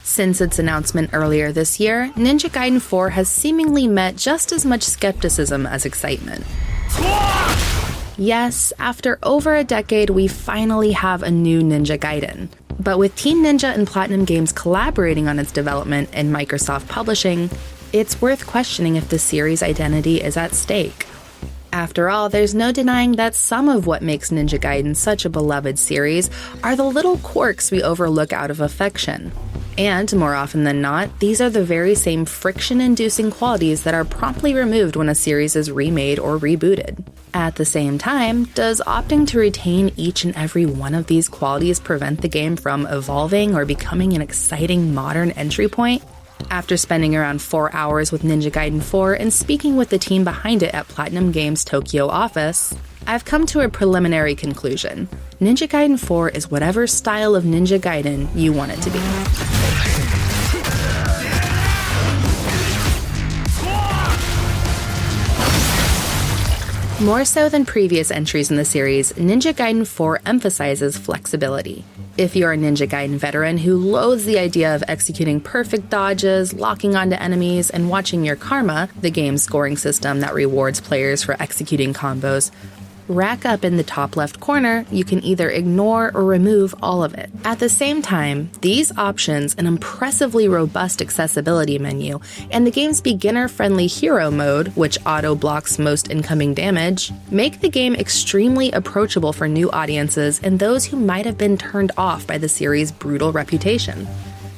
Since its announcement earlier this year, Ninja Gaiden 4 has seemingly met just as much skepticism as excitement. Yes, after over a decade, we finally have a new Ninja Gaiden. But with Team Ninja and Platinum Games collaborating on its development and Microsoft publishing, it's worth questioning if the series' identity is at stake. After all, there's no denying that some of what makes Ninja Gaiden such a beloved series are the little quirks we overlook out of affection. And, more often than not, these are the very same friction-inducing qualities that are promptly removed when a series is remade or rebooted. At the same time, does opting to retain each and every one of these qualities prevent the game from evolving or becoming an exciting modern entry point? After spending around 4 hours with Ninja Gaiden 4 and speaking with the team behind it at Platinum Games' Tokyo office, I've come to a preliminary conclusion. Ninja Gaiden 4 is whatever style of Ninja Gaiden you want it to be. More so than previous entries in the series, Ninja Gaiden 4 emphasizes flexibility. If you're a Ninja Gaiden veteran who loathes the idea of executing perfect dodges, locking onto enemies, and watching your karma, the game's scoring system that rewards players for executing combos, rack up in the top left corner, you can either ignore or remove all of it. At the same time, these options, an impressively robust accessibility menu, and the game's beginner-friendly hero mode, which auto-blocks most incoming damage, make the game extremely approachable for new audiences and those who might have been turned off by the series' brutal reputation.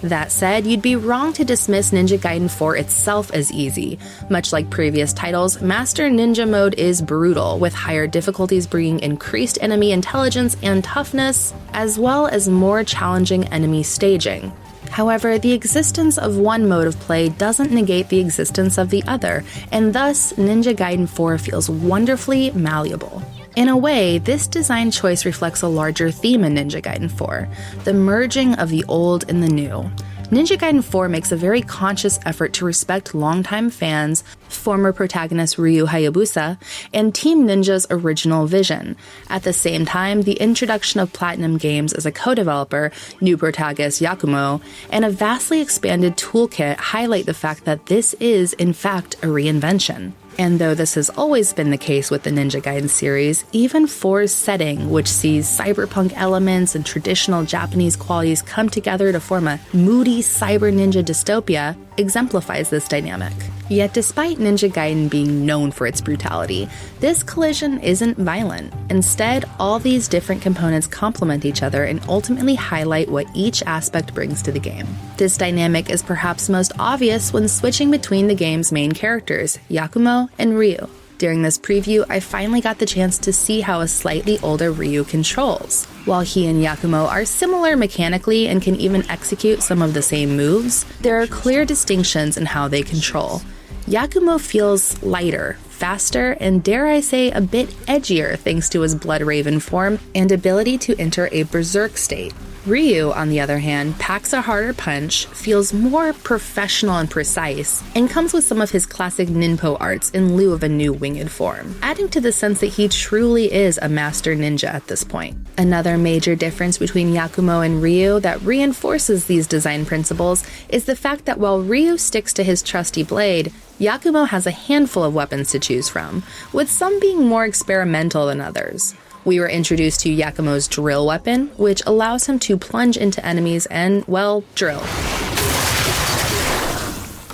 That said, you'd be wrong to dismiss Ninja Gaiden 4 itself as easy. Much like previous titles, Master Ninja Mode is brutal, with higher difficulties bringing increased enemy intelligence and toughness, as well as more challenging enemy staging. However, the existence of one mode of play doesn't negate the existence of the other, and thus Ninja Gaiden 4 feels wonderfully malleable. In a way, this design choice reflects a larger theme in Ninja Gaiden 4, the merging of the old and the new. Ninja Gaiden 4 makes a very conscious effort to respect longtime fans, former protagonist Ryu Hayabusa, and Team Ninja's original vision. At the same time, the introduction of Platinum Games as a co-developer, new protagonist Yakumo, and a vastly expanded toolkit highlight the fact that this is, in fact, a reinvention. And though this has always been the case with the Ninja Gaiden series, even 4's setting, which sees cyberpunk elements and traditional Japanese qualities come together to form a moody cyber ninja dystopia, exemplifies this dynamic. Yet despite Ninja Gaiden being known for its brutality, this collision isn't violent. Instead, all these different components complement each other and ultimately highlight what each aspect brings to the game. This dynamic is perhaps most obvious when switching between the game's main characters, Yakumo and Ryu. During this preview, I finally got the chance to see how a slightly older Ryu controls. While he and Yakumo are similar mechanically and can even execute some of the same moves, there are clear distinctions in how they control. Yakumo feels lighter, faster, and dare I say a bit edgier thanks to his Blood Raven form and ability to enter a berserk state. Ryu, on the other hand, packs a harder punch, feels more professional and precise, and comes with some of his classic ninpo arts in lieu of a new winged form, adding to the sense that he truly is a master ninja at this point. Another major difference between Yakumo and Ryu that reinforces these design principles is the fact that while Ryu sticks to his trusty blade, Yakumo has a handful of weapons to choose from, with some being more experimental than others. We were introduced to Yakumo's drill weapon, which allows him to plunge into enemies and, well, drill.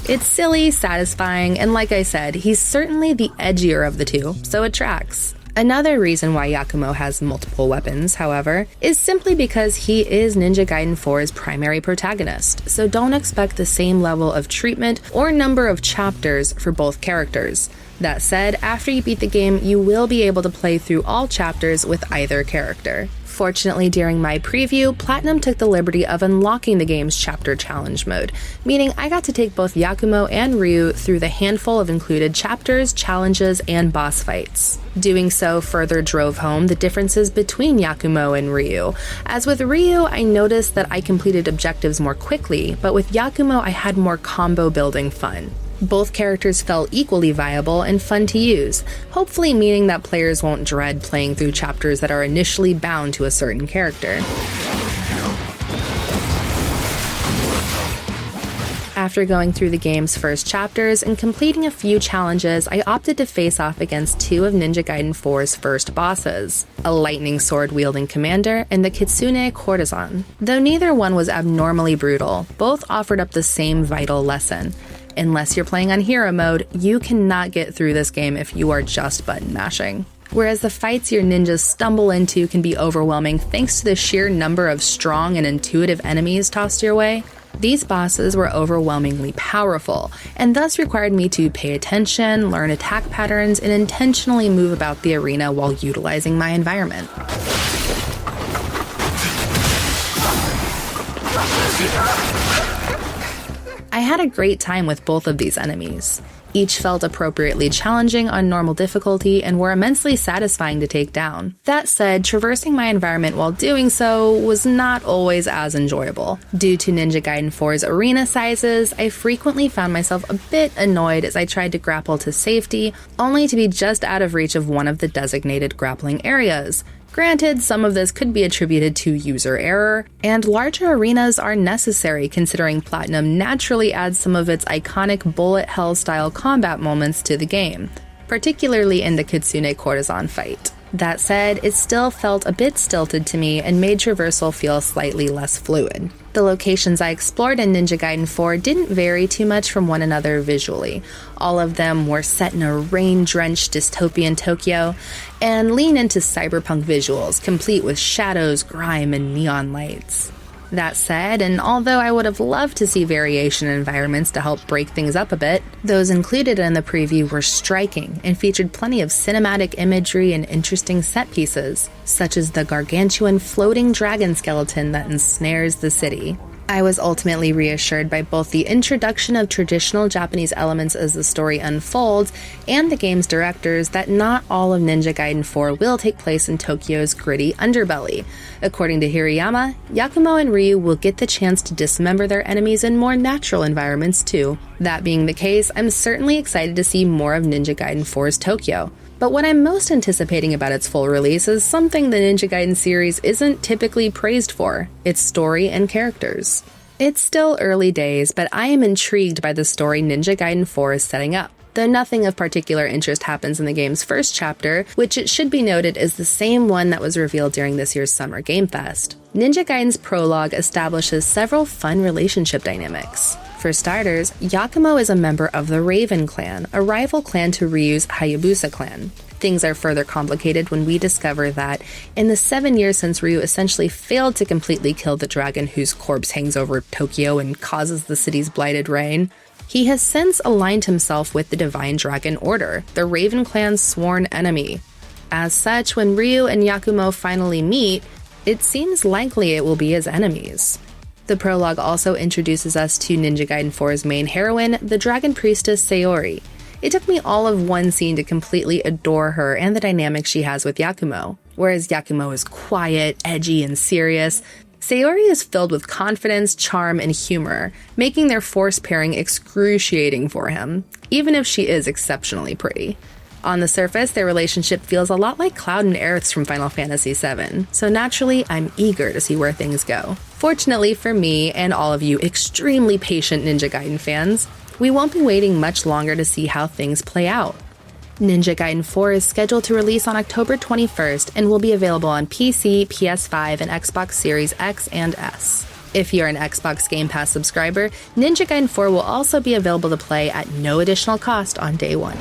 It's silly, satisfying, and like I said, he's certainly the edgier of the two, so it tracks. Another reason why Yakumo has multiple weapons, however, is simply because he is Ninja Gaiden 4's primary protagonist, so don't expect the same level of treatment or number of chapters for both characters. That said, after you beat the game, you will be able to play through all chapters with either character. Fortunately, during my preview, Platinum took the liberty of unlocking the game's chapter challenge mode, meaning I got to take both Yakumo and Ryu through the handful of included chapters, challenges, and boss fights. Doing so further drove home the differences between Yakumo and Ryu. As with Ryu, I noticed that I completed objectives more quickly, but with Yakumo I had more combo building fun. Both characters felt equally viable and fun to use, hopefully meaning that players won't dread playing through chapters that are initially bound to a certain character. After going through the game's first chapters and completing a few challenges, I opted to face off against two of Ninja Gaiden 4's first bosses, a lightning sword-wielding commander and the Kitsune courtesan. Though neither one was abnormally brutal, both offered up the same vital lesson. Unless you're playing on hero mode, you cannot get through this game if you are just button mashing. Whereas the fights your ninjas stumble into can be overwhelming thanks to the sheer number of strong and intuitive enemies tossed your way, these bosses were overwhelmingly powerful, and thus required me to pay attention, learn attack patterns, and intentionally move about the arena while utilizing my environment. I had a great time with both of these enemies. Each felt appropriately challenging on normal difficulty and were immensely satisfying to take down. That said, traversing my environment while doing so was not always as enjoyable. Due to Ninja Gaiden 4's arena sizes, I frequently found myself a bit annoyed as I tried to grapple to safety, only to be just out of reach of one of the designated grappling areas. Granted, some of this could be attributed to user error, and larger arenas are necessary considering Platinum naturally adds some of its iconic bullet hell style combat moments to the game, particularly in the Kitsune courtesan fight. That said, it still felt a bit stilted to me and made traversal feel slightly less fluid. The locations I explored in Ninja Gaiden 4 didn't vary too much from one another visually. All of them were set in a rain-drenched dystopian Tokyo and lean into cyberpunk visuals, complete with shadows, grime, and neon lights. That said, and although I would have loved to see variation in environments to help break things up a bit, those included in the preview were striking and featured plenty of cinematic imagery and interesting set pieces, such as the gargantuan floating dragon skeleton that ensnares the city. I was ultimately reassured by both the introduction of traditional Japanese elements as the story unfolds and the game's directors that not all of Ninja Gaiden 4 will take place in Tokyo's gritty underbelly. According to Hirayama, Yakumo and Ryu will get the chance to dismember their enemies in more natural environments too. That being the case, I'm certainly excited to see more of Ninja Gaiden 4's Tokyo. But what I'm most anticipating about its full release is something the Ninja Gaiden series isn't typically praised for: its story and characters. It's still early days, but I am intrigued by the story Ninja Gaiden 4 is setting up. Though nothing of particular interest happens in the game's first chapter, which it should be noted is the same one that was revealed during this year's Summer Game Fest. Ninja Gaiden's prologue establishes several fun relationship dynamics. For starters, Yakumo is a member of the Raven clan, a rival clan to Ryu's Hayabusa clan. Things are further complicated when we discover that, in the 7 years since Ryu essentially failed to completely kill the dragon whose corpse hangs over Tokyo and causes the city's blighted reign, he has since aligned himself with the Divine Dragon Order, the Raven clan's sworn enemy. As such, when Ryu and Yakumo finally meet, it seems likely it will be as enemies. The prologue also introduces us to Ninja Gaiden 4's main heroine, the Dragon Priestess Sayori. It took me all of one scene to completely adore her and the dynamic she has with Yakumo. Whereas Yakumo is quiet, edgy, and serious, Sayori is filled with confidence, charm, and humor, making their force pairing excruciating for him, even if she is exceptionally pretty. On the surface, their relationship feels a lot like Cloud and Aerith's from Final Fantasy VII, so naturally, I'm eager to see where things go. Fortunately for me and all of you extremely patient Ninja Gaiden fans, we won't be waiting much longer to see how things play out. Ninja Gaiden 4 is scheduled to release on October 21st and will be available on PC, PS5, and Xbox Series X and S. If you're an Xbox Game Pass subscriber, Ninja Gaiden 4 will also be available to play at no additional cost on day one.